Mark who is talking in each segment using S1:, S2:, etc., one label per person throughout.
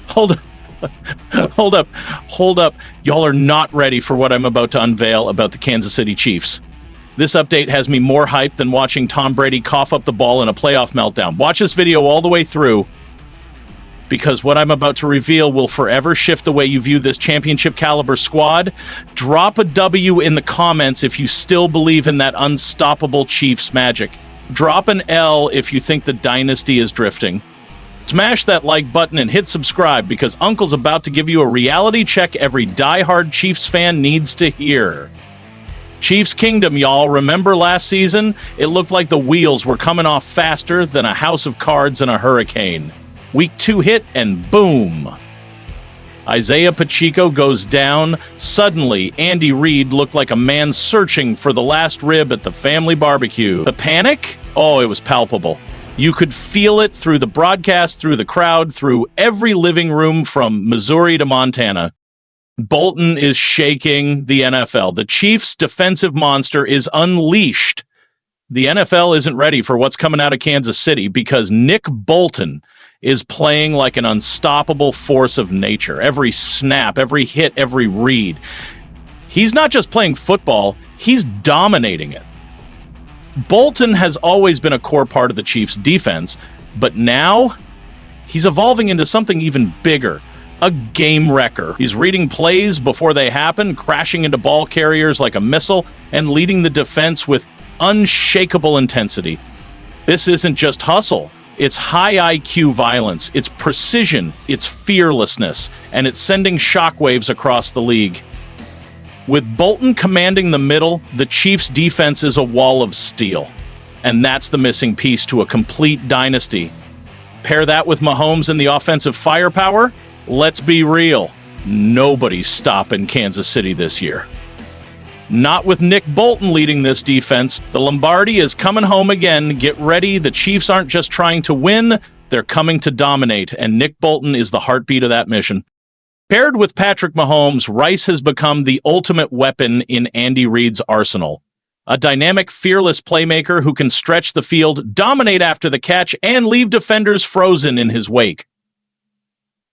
S1: Hold up. Hold up. Y'all are not ready for what I'm about to unveil about the Kansas City Chiefs. This update has me more hyped than watching Tom Brady cough up the ball in a playoff meltdown. Watch this video all the way through, because what I'm about to reveal will forever shift the way you view this championship caliber squad. Drop a W in the comments if you still believe in that unstoppable Chiefs magic. Drop an L if you think the dynasty is drifting. Smash that like button and hit subscribe, because Uncle's about to give you a reality check every diehard Chiefs fan needs to hear. Chiefs Kingdom, y'all. Remember last season? It looked like the wheels were coming off faster than a house of cards in a hurricane. Week 2 hit, and boom. Isaiah Pacheco goes down. Suddenly, Andy Reid looked like a man searching for the last rib at the family barbecue. The panic? Oh, it was palpable. You could feel it through the broadcast, through the crowd, through every living room from Missouri to Montana. Bolton is shaking the NFL. The Chiefs' defensive monster is unleashed. The NFL isn't ready for what's coming out of Kansas City, because Nick Bolton is playing like an unstoppable force of nature. Every snap, every hit, every read. He's not just playing football, he's dominating it. Bolton has always been a core part of the Chiefs' defense, but now he's evolving into something even bigger. A game wrecker. He's reading plays before they happen, crashing into ball carriers like a missile, and leading the defense with unshakable intensity. This isn't just hustle. It's high IQ violence. It's precision. It's fearlessness. And it's sending shockwaves across the league. With Bolton commanding the middle, the Chiefs' defense is a wall of steel. And that's the missing piece to a complete dynasty. Pair that with Mahomes and the offensive firepower. Let's be real, nobody's stopping Kansas City this year. Not with Nick Bolton leading this defense. The Lombardi is coming home again. Get ready, the Chiefs aren't just trying to win, they're coming to dominate, and Nick Bolton is the heartbeat of that mission. Paired with Patrick Mahomes, Rice has become the ultimate weapon in Andy Reid's arsenal. A dynamic, fearless playmaker who can stretch the field, dominate after the catch, and leave defenders frozen in his wake.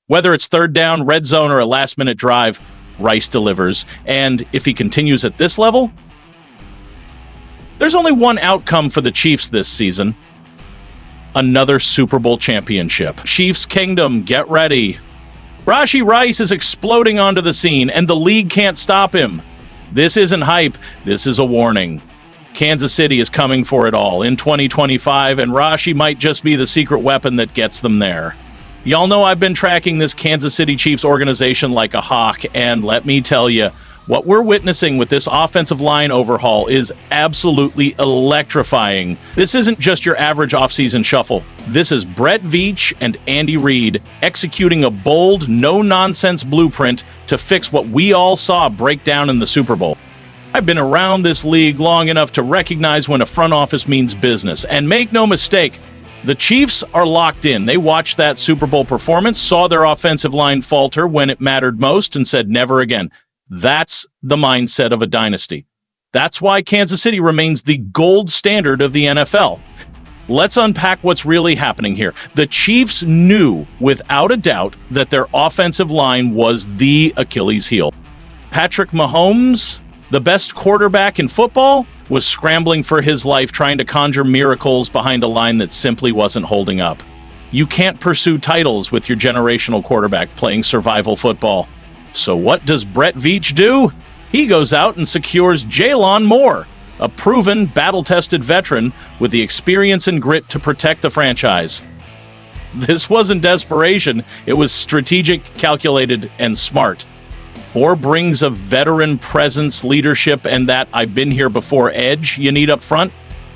S1: Whether it's third down, red zone, or a last-minute drive, Rice delivers. And if he continues at this level, there's only one outcome for the Chiefs this season. Another Super Bowl championship. Chiefs Kingdom, get ready. Rashod Rice is exploding onto the scene, and the league can't stop him. This isn't hype. This is a warning. Kansas City is coming for it all in 2025, and Rashod might just be the secret weapon that gets them there. Y'all know I've been tracking this Kansas City Chiefs organization like a hawk, and let me tell you, what we're witnessing with this offensive line overhaul is absolutely electrifying. This isn't just your average offseason shuffle. This is Brett Veach and Andy Reid executing a bold, no-nonsense blueprint to fix what we all saw break down in the Super Bowl. I've been around this league long enough to recognize when a front office means business, and make no mistake, the Chiefs are locked in. They watched that Super Bowl performance, saw their offensive line falter when it mattered most, and said never again. That's the mindset of a dynasty. That's why Kansas City remains the gold standard of the NFL. Let's unpack what's really happening here. The Chiefs knew without a doubt that their offensive line was the Achilles heel. Patrick Mahomes, the best quarterback in football, was scrambling for his life trying to conjure miracles behind a line that simply wasn't holding up. You can't pursue titles with your generational quarterback playing survival football. So what does Brett Veach do? He goes out and secures Jalen Moore, a proven, battle-tested veteran with the experience and grit to protect the franchise. This wasn't desperation, it was strategic, calculated, and smart. Moore brings a veteran presence, leadership, and that I've-been-here-before edge you need up front.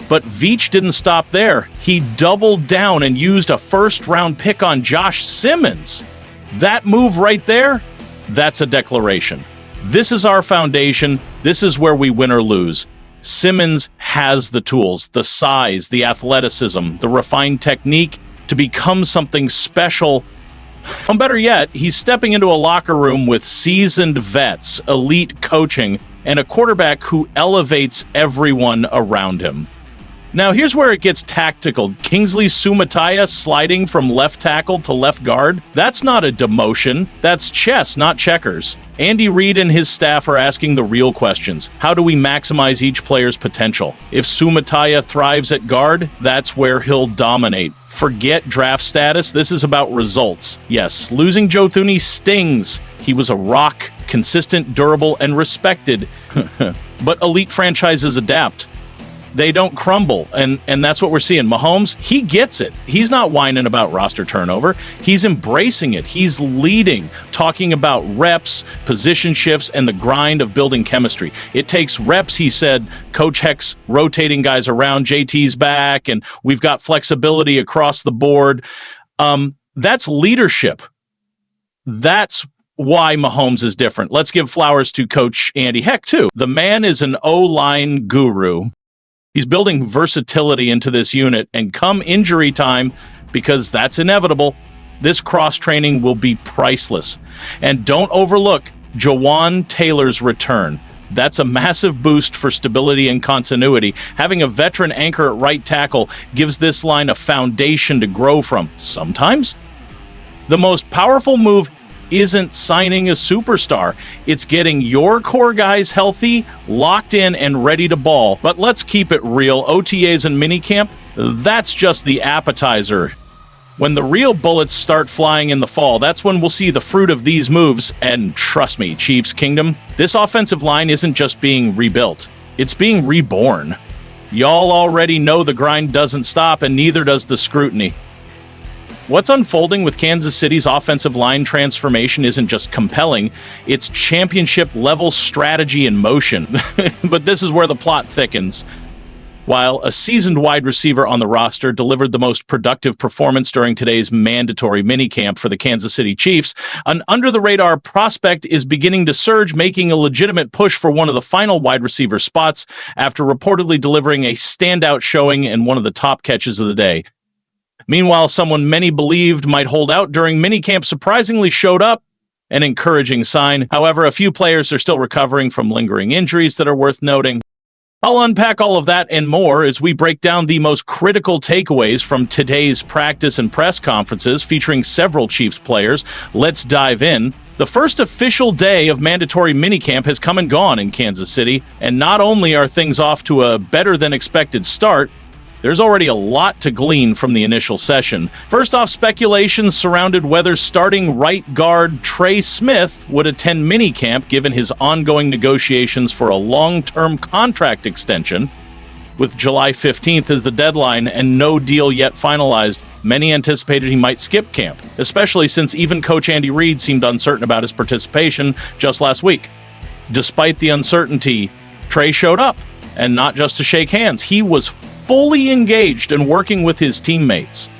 S1: But Veach didn't stop there. He doubled down and used a first-round pick on Josh Simmons. That move right there, that's a declaration. This is our foundation. This is where we win or lose. Simmons has the tools, the size, the athleticism, the refined technique to become something special. And better yet, he's stepping into a locker room with seasoned vets, elite coaching, and a quarterback who elevates everyone around him. Now, here's where it gets tactical. Kingsley Sumataya sliding from left tackle to left guard. That's not a demotion. That's chess, not checkers. Andy Reid and his staff are asking the real questions. How do we maximize each player's potential? If Sumataya thrives at guard, that's where he'll dominate. Forget draft status. This is about results. Yes, losing Joe Thuney stings. He was a rock, consistent, durable, and respected. But elite franchises adapt. They don't crumble, and that's what we're seeing. Mahomes, he gets it. He's not whining about roster turnover. He's embracing it. He's leading, talking about reps, position shifts, and the grind of building chemistry. It takes reps, he said. Coach Heck's rotating guys around. JT's back, and we've got flexibility across the board. That's leadership. That's why Mahomes is different. Let's give flowers to Coach Andy Heck, too. The man is an O-line guru. He's building versatility into this unit, and come injury time, because that's inevitable, this cross-training will be priceless. And don't overlook Jawan Taylor's return. That's a massive boost for stability and continuity. Having a veteran anchor at right tackle gives this line a foundation to grow from. Sometimes, the most powerful move isn't signing a superstar. It's getting your core guys healthy, locked in, and ready to ball. But let's keep it real. OTAs and minicamp, that's just the appetizer. When the real bullets start flying in the fall, that's when we'll see the fruit of these moves. And trust me, Chiefs Kingdom, this offensive line isn't just being rebuilt. It's being reborn. Y'all already know the grind doesn't stop, and neither does the scrutiny. What's unfolding with Kansas City's offensive line transformation isn't just compelling, it's championship-level strategy in motion. But this is where the plot thickens. While a seasoned wide receiver on the roster delivered the most productive performance during today's mandatory minicamp for the Kansas City Chiefs, an under-the-radar prospect is beginning to surge, making a legitimate push for one of the final wide receiver spots after reportedly delivering a standout showing in one of the top catches of the day. Meanwhile, someone many believed might hold out during minicamp surprisingly showed up, an encouraging sign. However, a few players are still recovering from lingering injuries that are worth noting. I'll unpack all of that and more as we break down the most critical takeaways from today's practice and press conferences featuring several Chiefs players. Let's dive in. The first official day of mandatory minicamp has come and gone in Kansas City, and not only are things off to a better-than-expected start, there's already a lot to glean from the initial session. First off, speculations surrounded whether starting right guard Trey Smith would attend minicamp given his ongoing negotiations for a long-term contract extension. With July 15th as the deadline and no deal yet finalized, many anticipated he might skip camp, especially since even Coach Andy Reid seemed uncertain about his participation just last week. Despite the uncertainty, Trey showed up, and not just to shake hands. He was fully engaged and working with his teammates.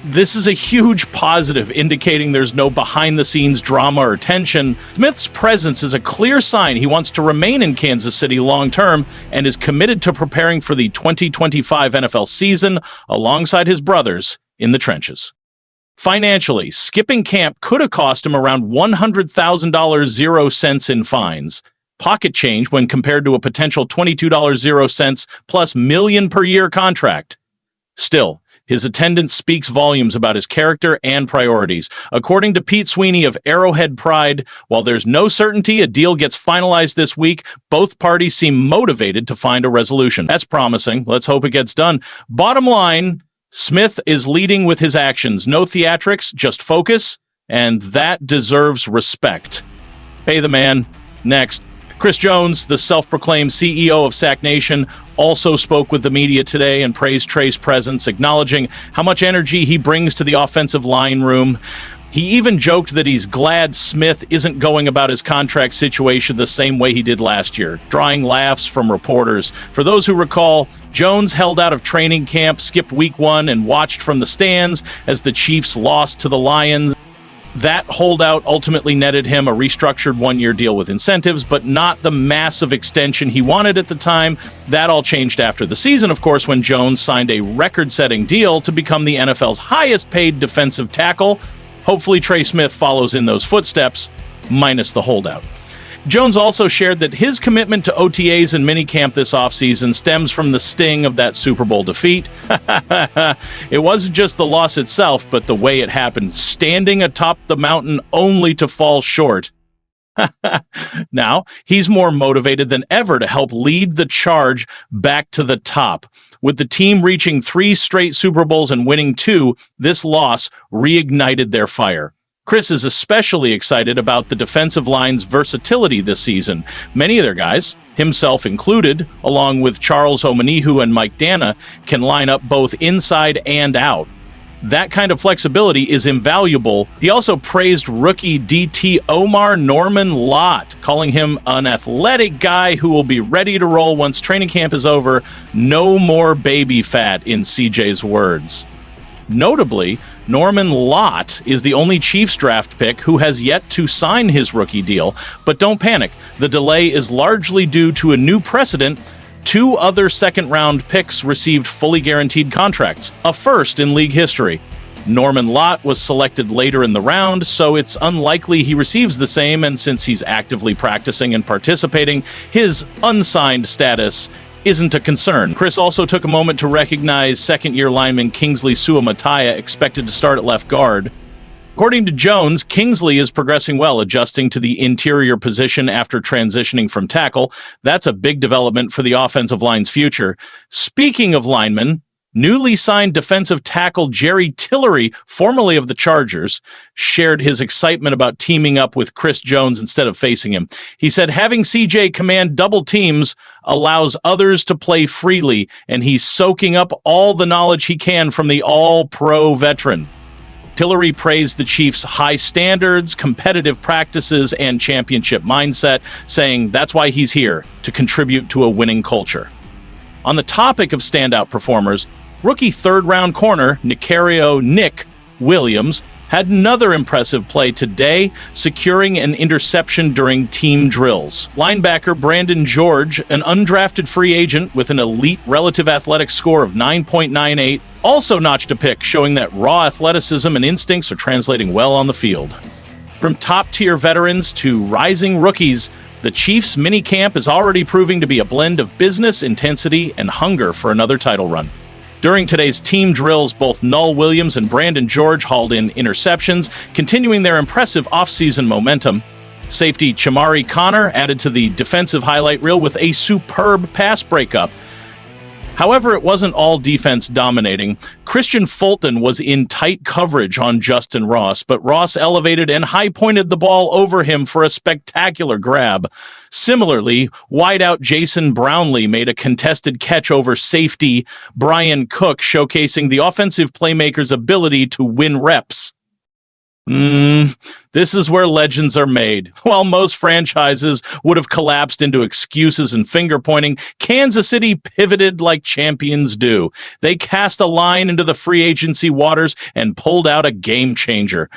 S1: This is a huge positive, indicating there's no behind-the-scenes drama or tension. Smith's presence is a clear sign he wants to remain in Kansas City long-term and is committed to preparing for the 2025 NFL season alongside his brothers in the trenches. Financially, skipping camp could have cost him around $100,000 0 cents in fines. Pocket change when compared to a potential $22 0 cents plus million per year contract. Still, his attendance speaks volumes about his character and priorities. According to Pete Sweeney of Arrowhead Pride, while there's no certainty a deal gets finalized this week, both parties seem motivated to find a resolution. That's promising. Let's hope it gets done. Bottom line, Smith is leading with his actions. No theatrics, just focus, and that deserves respect. Pay the man. Next. Chris Jones, the self-proclaimed CEO of Sack Nation, also spoke with the media today and praised Trey's presence, acknowledging how much energy he brings to the offensive line room. He even joked that he's glad Smith isn't going about his contract situation the same way he did last year, drawing laughs from reporters. For those who recall, Jones held out of training camp, skipped week 1, and watched from the stands as the Chiefs lost to the Lions. That holdout ultimately netted him a restructured one-year deal with incentives, but not the massive extension he wanted at the time. That all changed after the season, of course, when Jones signed a record-setting deal to become the NFL's highest-paid defensive tackle. Hopefully, Trey Smith follows in those footsteps, minus the holdout. Jones also shared that his commitment to OTAs and minicamp this offseason stems from the sting of that Super Bowl defeat. It wasn't just the loss itself, but the way it happened, standing atop the mountain only to fall short. Now, he's more motivated than ever to help lead the charge back to the top. With the team reaching 3 straight Super Bowls and winning 2, this loss reignited their fire. Chris is especially excited about the defensive line's versatility this season. Many of their guys, himself included, along with Charles Omenihu and Mike Dana, can line up both inside and out. That kind of flexibility is invaluable. He also praised rookie DT Omar Norman Lott, calling him an athletic guy who will be ready to roll once training camp is over. No more baby fat, in CJ's words. Notably, Norman Lott is the only Chiefs draft pick who has yet to sign his rookie deal. But don't panic, the delay is largely due to a new precedent. 2 other second-round picks received fully guaranteed contracts, a first in league history. Norman Lott was selected later in the round, so it's unlikely he receives the same, and since he's actively practicing and participating, his unsigned status isn't a concern. Chris also took a moment to recognize second-year lineman Kingsley Suamataia, expected to start at left guard. According to Jones, Kingsley is progressing well, adjusting to the interior position after transitioning from tackle. That's a big development for the offensive line's future. Speaking of linemen, newly signed defensive tackle Jerry Tillery, formerly of the Chargers, shared his excitement about teaming up with Chris Jones instead of facing him. He said having CJ command double teams allows others to play freely, and he's soaking up all the knowledge he can from the all-pro veteran. Tillery praised the Chiefs' high standards, competitive practices, and championship mindset, saying that's why he's here, to contribute to a winning culture. On the topic of standout performers, rookie third-round corner Nick Williams had another impressive play today, securing an interception during team drills. Linebacker Brandon George, an undrafted free agent with an elite relative athletic score of 9.98, also notched a pick, showing that raw athleticism and instincts are translating well on the field. From top-tier veterans to rising rookies, the Chiefs' minicamp is already proving to be a blend of business, intensity, and hunger for another title run. During today's team drills, both Null Williams and Brandon George hauled in interceptions, continuing their impressive offseason momentum. Safety Chamari Connor added to the defensive highlight reel with a superb pass breakup. However, it wasn't all defense dominating. Christian Fulton was in tight coverage on Justin Ross, but Ross elevated and high-pointed the ball over him for a spectacular grab. Similarly, wideout Jason Brownlee made a contested catch over safety Brian Cook, showcasing the offensive playmaker's ability to win reps. This is where legends are made. While most franchises would have collapsed into excuses and finger-pointing, Kansas City pivoted like champions do. They cast a line into the free agency waters and pulled out a game-changer.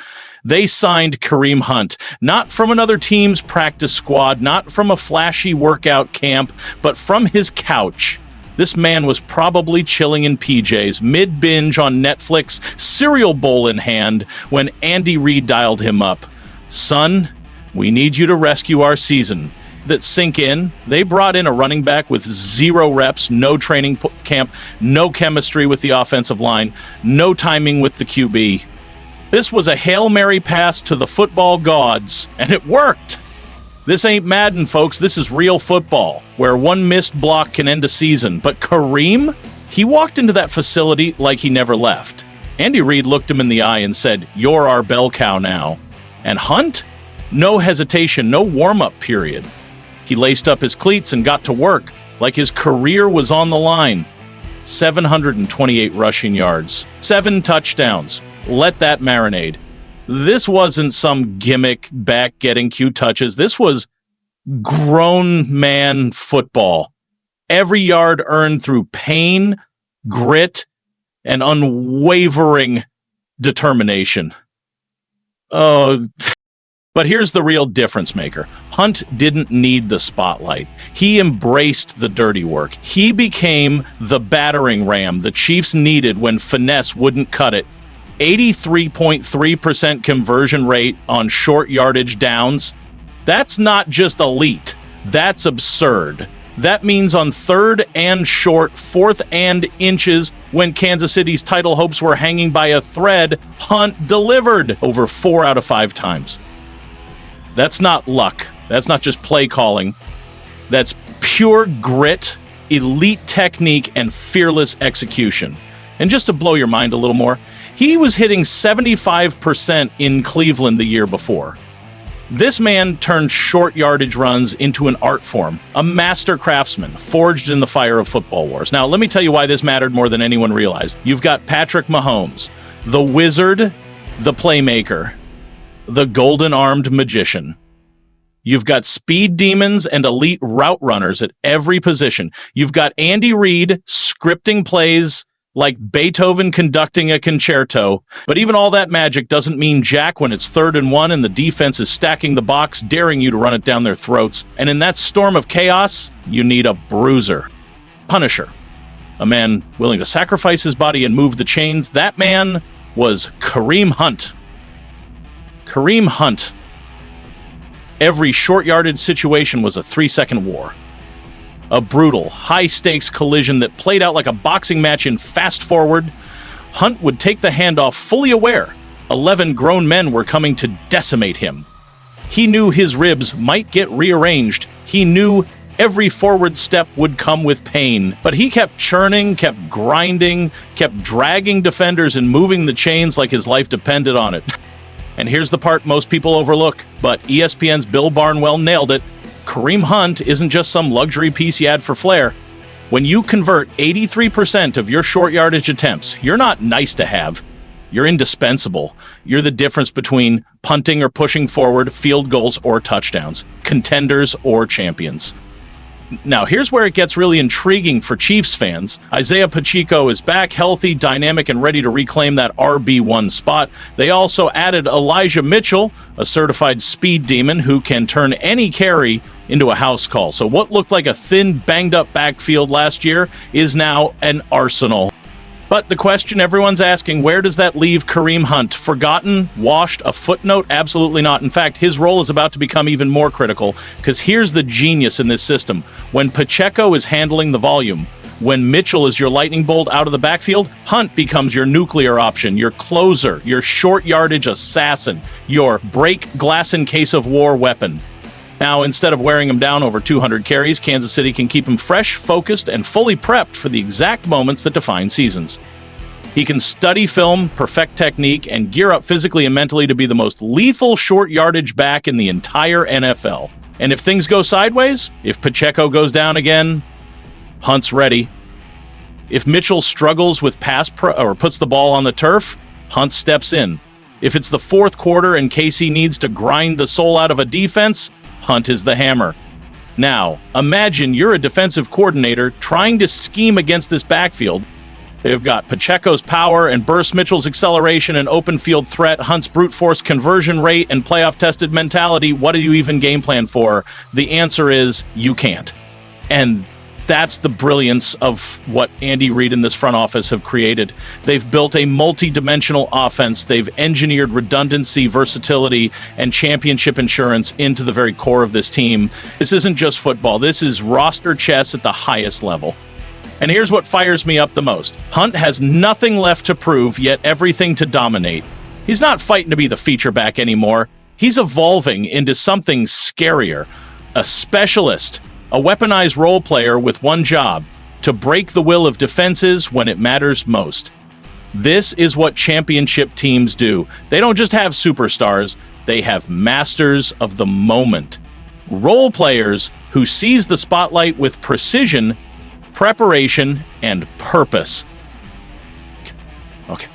S1: They signed Kareem Hunt, not from another team's practice squad, not from a flashy workout camp, but from his couch. This man was probably chilling in PJs, mid-binge on Netflix, cereal bowl in hand, when Andy Reid dialed him up. Son, we need you to rescue our season. That sink in, they brought in a running back with 0 reps, no training camp, no chemistry with the offensive line, no timing with the QB. This was a Hail Mary pass to the football gods, and it worked. This ain't Madden, folks. This is real football, where one missed block can end a season. But Kareem, he walked into that facility like he never left. Andy Reid looked him in the eye and said, "You're our bell cow now." And Hunt? No hesitation, no warm-up period. He laced up his cleats and got to work, like his career was on the line. 728 rushing yards, 7 touchdowns. Let that marinate. This wasn't some gimmick back getting cute touches. This was grown man football. Every yard earned through pain, grit, and unwavering determination. Oh, but here's the real difference maker. Hunt didn't need the spotlight. He embraced the dirty work. He became the battering ram the Chiefs needed when finesse wouldn't cut it. 83.3% conversion rate on short yardage downs. That's not just elite. That's absurd. That means on 3rd and short, 4th and inches, when Kansas City's title hopes were hanging by a thread, Hunt delivered over 4 out of 5 times. That's not luck. That's not just play calling. That's pure grit, elite technique, and fearless execution. And just to blow your mind a little more, he was hitting 75% in Cleveland the year before. This man turned short yardage runs into an art form, a master craftsman forged in the fire of football wars. Now, let me tell you why this mattered more than anyone realized. You've got Patrick Mahomes, the wizard, the playmaker, the golden-armed magician. You've got speed demons and elite route runners at every position. You've got Andy Reid scripting plays like Beethoven conducting a concerto. But even all that magic doesn't mean jack when it's 3rd and 1 and the defense is stacking the box, daring you to run it down their throats. And in that storm of chaos, you need a bruiser. Punisher. A man willing to sacrifice his body and move the chains. That man was Kareem Hunt. Kareem Hunt. Every short yardage situation was a 3-second war. A brutal, high-stakes collision that played out like a boxing match in fast forward. Hunt would take the handoff fully aware 11 grown men were coming to decimate him. He knew his ribs might get rearranged. He knew every forward step would come with pain. But he kept churning, kept grinding, kept dragging defenders and moving the chains like his life depended on it. And here's the part most people overlook, but ESPN's Bill Barnwell nailed it. Kareem Hunt isn't just some luxury piece you add for flair. When you convert 83% of your short yardage attempts, you're not nice to have. You're indispensable. You're the difference between punting or pushing forward, field goals or touchdowns, contenders or champions. Now, here's where it gets really intriguing for Chiefs fans. Isaiah Pacheco is back, healthy, dynamic, and ready to reclaim that RB1 spot. They also added Elijah Mitchell, a certified speed demon who can turn any carry into a house call. So what looked like a thin, banged-up backfield last year is now an arsenal. But the question everyone's asking, where does that leave Kareem Hunt? Forgotten? Washed? A footnote? Absolutely not. In fact, his role is about to become even more critical, because here's the genius in this system. When Pacheco is handling the volume, when Mitchell is your lightning bolt out of the backfield, Hunt becomes your nuclear option, your closer, your short yardage assassin, your break glass in case of war weapon. Now, instead of wearing him down over 200 carries, Kansas City can keep him fresh, focused, and fully prepped for the exact moments that define seasons. He can study film, perfect technique, and gear up physically and mentally to be the most lethal short yardage back in the entire NFL. And if things go sideways, if Pacheco goes down again, Hunt's ready. If Mitchell struggles with or puts the ball on the turf, Hunt steps in. If it's the 4th quarter and KC needs to grind the soul out of a defense, Hunt is the hammer. Now, imagine you're a defensive coordinator trying to scheme against this backfield. They've got Pacheco's power and burst, Mitchell's acceleration and open field threat, Hunt's brute force conversion rate and playoff-tested mentality. What do you even game plan for? The answer is you can't. And that's the brilliance of what Andy Reid and this front office have created. They've built a multi-dimensional offense. They've engineered redundancy, versatility, and championship insurance into the very core of this team. This isn't just football. This is roster chess at the highest level. And here's what fires me up the most. Hunt has nothing left to prove, yet everything to dominate. He's not fighting to be the feature back anymore. He's evolving into something scarier. A specialist. A weaponized role player with one job, to break the will of defenses when it matters most. This is what championship teams do. They don't just have superstars, they have masters of the moment. Role players who seize the spotlight with precision, preparation, and purpose. Okay.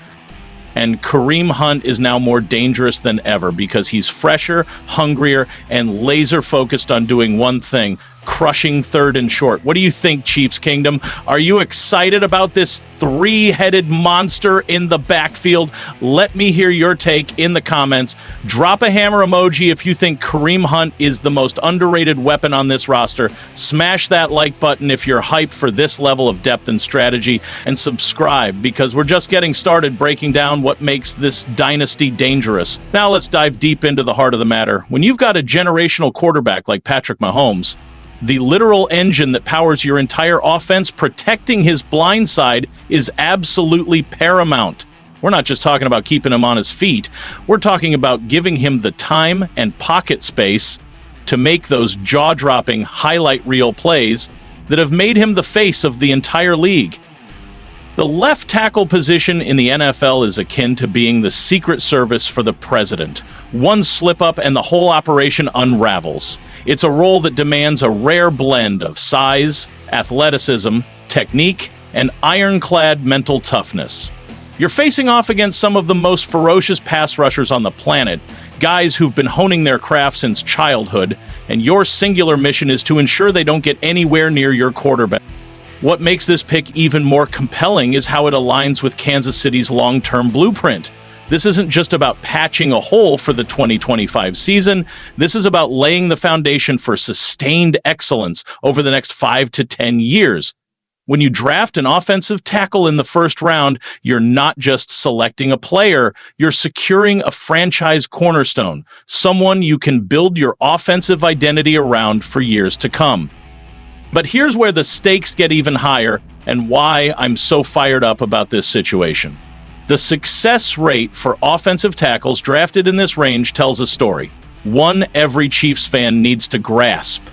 S1: And Kareem Hunt is now more dangerous than ever because he's fresher, hungrier, and laser-focused on doing one thing, crushing third and short. What do you think, Chiefs Kingdom? Are you excited about this three-headed monster in the backfield? Let me hear your take in the comments. Drop a hammer emoji if you think Kareem Hunt is the most underrated weapon on this roster. Smash that like button if you're hyped for this level of depth and strategy. And subscribe, because we're just getting started breaking down what makes this dynasty dangerous. Now let's dive deep into the heart of the matter. When you've got a generational quarterback like Patrick Mahomes, the literal engine that powers your entire offense, protecting his blind side is absolutely paramount. We're not just talking about keeping him on his feet. We're talking about giving him the time and pocket space to make those jaw-dropping highlight reel plays that have made him the face of the entire league. The left tackle position in the NFL is akin to being the Secret Service for the president. One slip-up and the whole operation unravels. It's a role that demands a rare blend of size, athleticism, technique, and ironclad mental toughness. You're facing off against some of the most ferocious pass rushers on the planet, guys who've been honing their craft since childhood, and your singular mission is to ensure they don't get anywhere near your quarterback. What makes this pick even more compelling is how it aligns with Kansas City's long-term blueprint. This isn't just about patching a hole for the 2025 season. This is about laying the foundation for sustained excellence over the next 5 to 10 years. When you draft an offensive tackle in the first round, you're not just selecting a player, you're securing a franchise cornerstone, someone you can build your offensive identity around for years to come. But here's where the stakes get even higher and why I'm so fired up about this situation. The success rate for offensive tackles drafted in this range tells a story, one every Chiefs fan needs to grasp.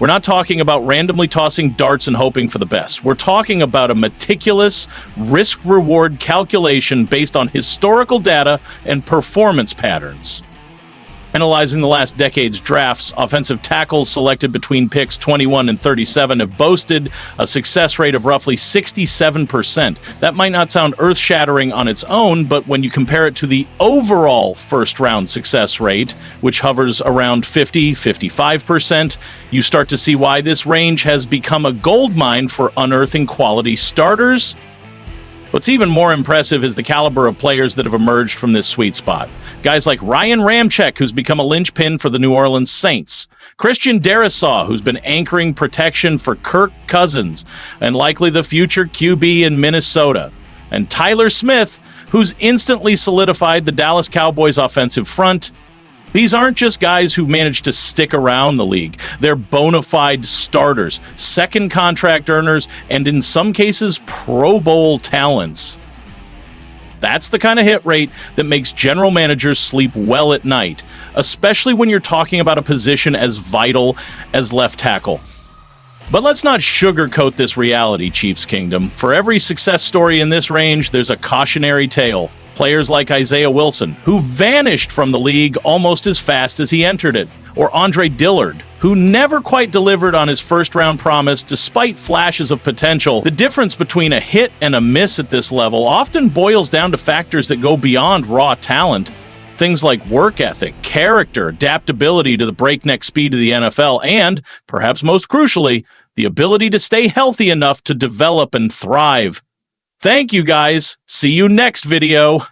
S1: We're not talking about randomly tossing darts and hoping for the best. We're talking about a meticulous risk-reward calculation based on historical data and performance patterns. Analyzing the last decade's drafts, offensive tackles selected between picks 21 and 37 have boasted a success rate of roughly 67%. That might not sound earth-shattering on its own, but when you compare it to the overall first-round success rate, which hovers around 50-55%, you start to see why this range has become a goldmine for unearthing quality starters. What's even more impressive is the caliber of players that have emerged from this sweet spot. Guys like Ryan Ramczyk, who's become a linchpin for the New Orleans Saints. Christian Darrisaw, who's been anchoring protection for Kirk Cousins and likely the future QB in Minnesota. And Tyler Smith, who's instantly solidified the Dallas Cowboys offensive front. These aren't just guys who managed to stick around the league. They're bona fide starters, second contract earners, and in some cases, Pro Bowl talents. That's the kind of hit rate that makes general managers sleep well at night, especially when you're talking about a position as vital as left tackle. But let's not sugarcoat this reality, Chiefs Kingdom. For every success story in this range, there's a cautionary tale. Players like Isaiah Wilson, who vanished from the league almost as fast as he entered it. Or Andre Dillard, who never quite delivered on his first-round promise despite flashes of potential. The difference between a hit and a miss at this level often boils down to factors that go beyond raw talent. Things like work ethic, character, adaptability to the breakneck speed of the NFL, and, perhaps most crucially, the ability to stay healthy enough to develop and thrive. Thank you, guys. See you next video.